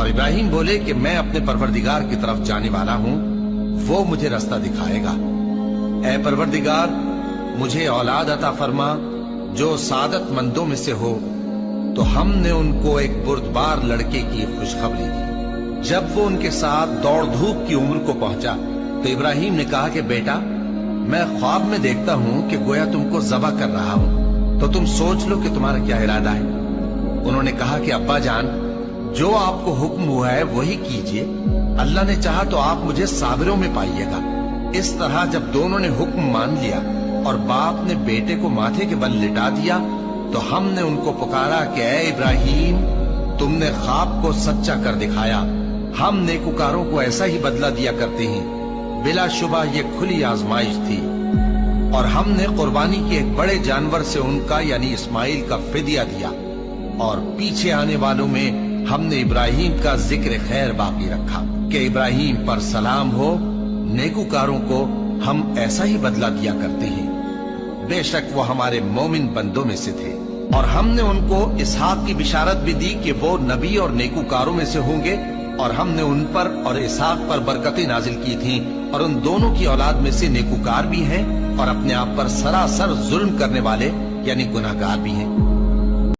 اور ابراہیم بولے کہ میں اپنے پروردگار کی طرف جانے والا ہوں، وہ مجھے راستہ دکھائے گا۔ اے پروردگار، مجھے اولاد عطا فرما جو سعادت مندوں میں سے ہو۔ تو ہم نے ان کو ایک بردبار لڑکے کی خوشخبری دی۔ جب وہ ان کے ساتھ دوڑ دھوپ کی عمر کو پہنچا تو ابراہیم نے کہا کہ بیٹا، میں خواب میں دیکھتا ہوں کہ گویا تم کو ذبح کر رہا ہوں، تو تم سوچ لو کہ تمہارا کیا ارادہ ہے۔ انہوں نے کہا کہ ابا جان، جو آپ کو حکم ہوا ہے وہی کیجئے، اللہ نے چاہا تو آپ مجھے صابروں میں پائیے گا۔ اس طرح جب دونوں نے حکم مان لیا اور باپ نے بیٹے کو ماتھے کے بل لٹا دیا تو ہم نے ان کو پکارا کہ اے ابراہیم، تم نے خواب کو سچا کر دکھایا، ہم نیکوکاروں کو ایسا ہی بدلہ دیا کرتے ہیں۔ بلا شبہ یہ کھلی آزمائش تھی، اور ہم نے قربانی کے ایک بڑے جانور سے ان کا یعنی اسماعیل کا فدیہ دیا، اور پیچھے آنے والوں میں ہم نے ابراہیم کا ذکر خیر باقی رکھا کہ ابراہیم پر سلام ہو، نیکوکاروں کو ہم ایسا ہی بدلہ دیا کرتے ہیں۔ بے شک وہ ہمارے مومن بندوں میں سے تھے۔ اور ہم نے ان کو اسحاق کی بشارت بھی دی کہ وہ نبی اور نیکوکاروں میں سے ہوں گے، اور ہم نے ان پر اور اسحاق پر برکتیں نازل کی تھیں، اور ان دونوں کی اولاد میں سے نیکوکار بھی ہیں اور اپنے آپ پر سراسر ظلم کرنے والے یعنی گناہگار بھی ہیں۔